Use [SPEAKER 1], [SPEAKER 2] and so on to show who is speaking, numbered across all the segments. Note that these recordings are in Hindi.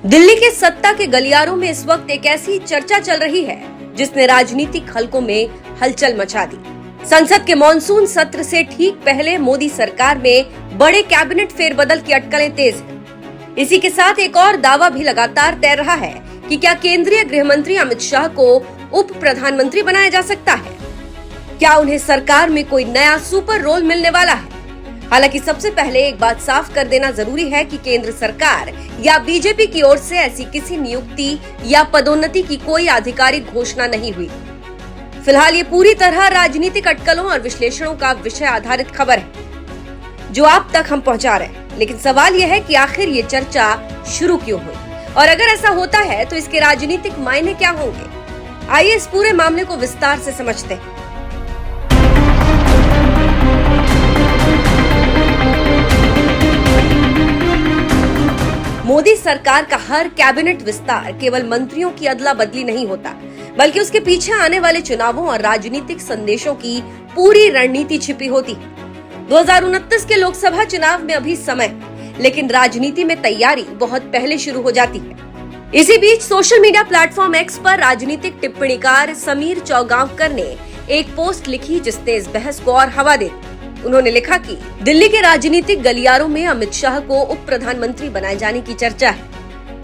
[SPEAKER 1] दिल्ली के सत्ता के गलियारों में इस वक्त एक ऐसी चर्चा चल रही है जिसने राजनीतिक हलकों में हलचल मचा दी। संसद के मॉनसून सत्र से ठीक पहले मोदी सरकार में बड़े कैबिनेट फेरबदल की अटकलें तेज हैं। इसी के साथ एक और दावा भी लगातार तैर रहा है कि क्या केंद्रीय गृह मंत्री अमित शाह को उप प्रधानमंत्री बनाया जा सकता है। क्या उन्हें सरकार में कोई नया सुपर रोल मिलने वाला है। हालांकि सबसे पहले एक बात साफ कर देना जरूरी है कि केंद्र सरकार या बीजेपी की ओर से ऐसी किसी नियुक्ति या पदोन्नति की कोई आधिकारिक घोषणा नहीं हुई। फिलहाल ये पूरी तरह राजनीतिक अटकलों और विश्लेषणों का विषय आधारित खबर है जो आप तक हम पहुंचा रहे हैं। लेकिन सवाल यह है कि आखिर ये चर्चा शुरू क्यों हुई और अगर ऐसा होता है तो इसके राजनीतिक मायने क्या होंगे। आइए इस पूरे मामले को विस्तार से समझते हैं। मोदी सरकार का हर कैबिनेट विस्तार केवल मंत्रियों की अदला बदली नहीं होता, बल्कि उसके पीछे आने वाले चुनावों और राजनीतिक संदेशों की पूरी रणनीति छिपी होती है। 2029 के लोकसभा चुनाव में अभी समय, लेकिन राजनीति में तैयारी बहुत पहले शुरू हो जाती है। इसी बीच सोशल मीडिया प्लेटफॉर्म एक्स पर राजनीतिक टिप्पणीकार समीर चौगांवकर ने एक पोस्ट लिखी जिसने इस बहस को और हवा दे दी। उन्होंने लिखा कि दिल्ली के राजनीतिक गलियारों में अमित शाह को उप प्रधानमंत्री बनाए जाने की चर्चा है,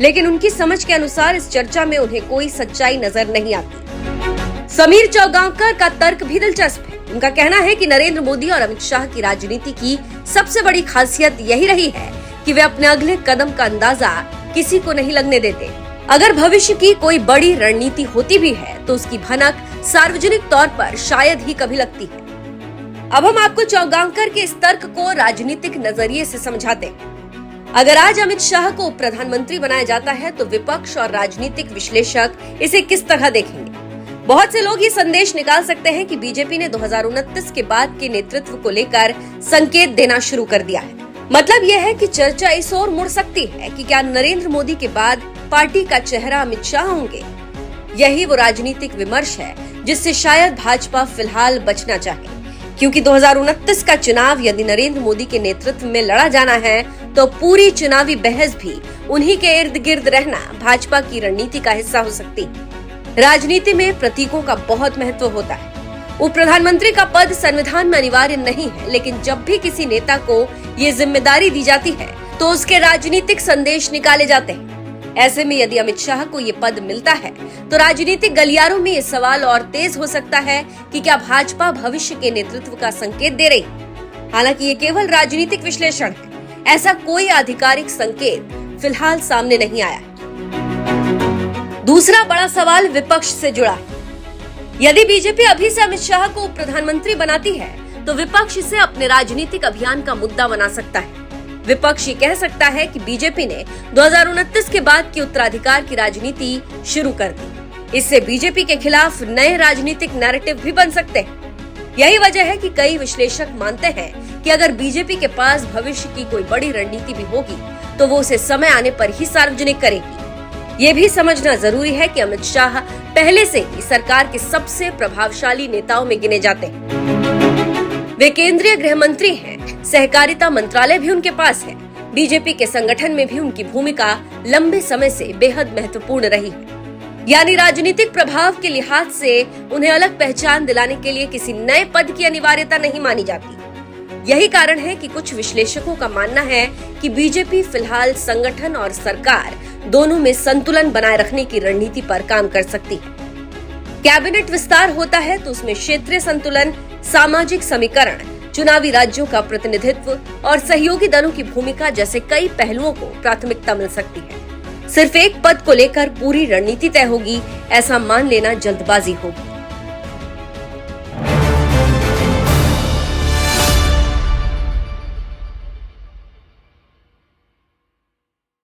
[SPEAKER 1] लेकिन उनकी समझ के अनुसार इस चर्चा में उन्हें कोई सच्चाई नजर नहीं आती। समीर चौगांवकर का तर्क भी दिलचस्प है। उनका कहना है कि नरेंद्र मोदी और अमित शाह की राजनीति की सबसे बड़ी खासियत यही रही है कि वे अपने अगले कदम का अंदाजा किसी को नहीं लगने देते। अगर भविष्य की कोई बड़ी रणनीति होती भी है तो उसकी भनक सार्वजनिक तौर पर शायद ही कभी लगती है। अब हम आपको चौगांवकर के इस तर्क को राजनीतिक नजरिए से समझाते हैं। अगर आज अमित शाह को उप प्रधानमंत्री बनाया जाता है तो विपक्ष और राजनीतिक विश्लेषक इसे किस तरह देखेंगे। बहुत से लोग ये संदेश निकाल सकते हैं कि बीजेपी ने 2029 के बाद के नेतृत्व को लेकर संकेत देना शुरू कर दिया है। मतलब यह है कि चर्चा इस ओर मुड़ सकती है कि क्या नरेंद्र मोदी के बाद पार्टी का चेहरा अमित शाह होंगे। यही वो राजनीतिक विमर्श है जिससे शायद भाजपा फिलहाल बचना चाहे, क्योंकि 2029 का चुनाव यदि नरेंद्र मोदी के नेतृत्व में लड़ा जाना है तो पूरी चुनावी बहस भी उन्हीं के इर्द गिर्द रहना भाजपा की रणनीति का हिस्सा हो सकती है। राजनीति में प्रतीकों का बहुत महत्व होता है। उप प्रधानमंत्री का पद संविधान में अनिवार्य नहीं है, लेकिन जब भी किसी नेता को ये जिम्मेदारी दी जाती है तो उसके राजनीतिक संदेश निकाले जाते हैं। ऐसे में यदि अमित शाह को ये पद मिलता है तो राजनीतिक गलियारों में ये सवाल और तेज हो सकता है कि क्या भाजपा भविष्य के नेतृत्व का संकेत दे रही। हालांकि ये केवल राजनीतिक विश्लेषण है, ऐसा कोई आधिकारिक संकेत फिलहाल सामने नहीं आया है। दूसरा बड़ा सवाल विपक्ष से जुड़ा है। यदि बीजेपी अभी से अमित शाह को प्रधानमंत्री बनाती है तो विपक्ष इसे अपने राजनीतिक अभियान का मुद्दा बना सकता है। विपक्ष ये कह सकता है कि बीजेपी ने 2029 के बाद की उत्तराधिकार की राजनीति शुरू कर दी। इससे बीजेपी के खिलाफ नए राजनीतिक नैरेटिव भी बन सकते हैं। यही वजह है कि कई विश्लेषक मानते हैं कि अगर बीजेपी के पास भविष्य की कोई बड़ी रणनीति भी होगी तो वो उसे समय आने पर ही सार्वजनिक करेगी। ये भी समझना जरूरी है कि अमित शाह पहले से ही सरकार के सबसे प्रभावशाली नेताओं में गिने जाते हैं। वे केंद्रीय गृह मंत्री हैं, सहकारिता मंत्रालय भी उनके पास है। बीजेपी के संगठन में भी उनकी भूमिका लंबे समय से बेहद महत्वपूर्ण रही है। यानी राजनीतिक प्रभाव के लिहाज से उन्हें अलग पहचान दिलाने के लिए किसी नए पद की अनिवार्यता नहीं मानी जाती। यही कारण है कि कुछ विश्लेषकों का मानना है कि बीजेपी फिलहाल संगठन और सरकार दोनों में संतुलन बनाए रखने की रणनीति पर काम कर सकती है। कैबिनेट विस्तार होता है तो उसमें क्षेत्रीय संतुलन, सामाजिक समीकरण, चुनावी राज्यों का प्रतिनिधित्व और सहयोगी दलों की भूमिका जैसे कई पहलुओं को प्राथमिकता मिल सकती है। सिर्फ एक पद को लेकर पूरी रणनीति तय होगी, ऐसा मान लेना जल्दबाजी होगी।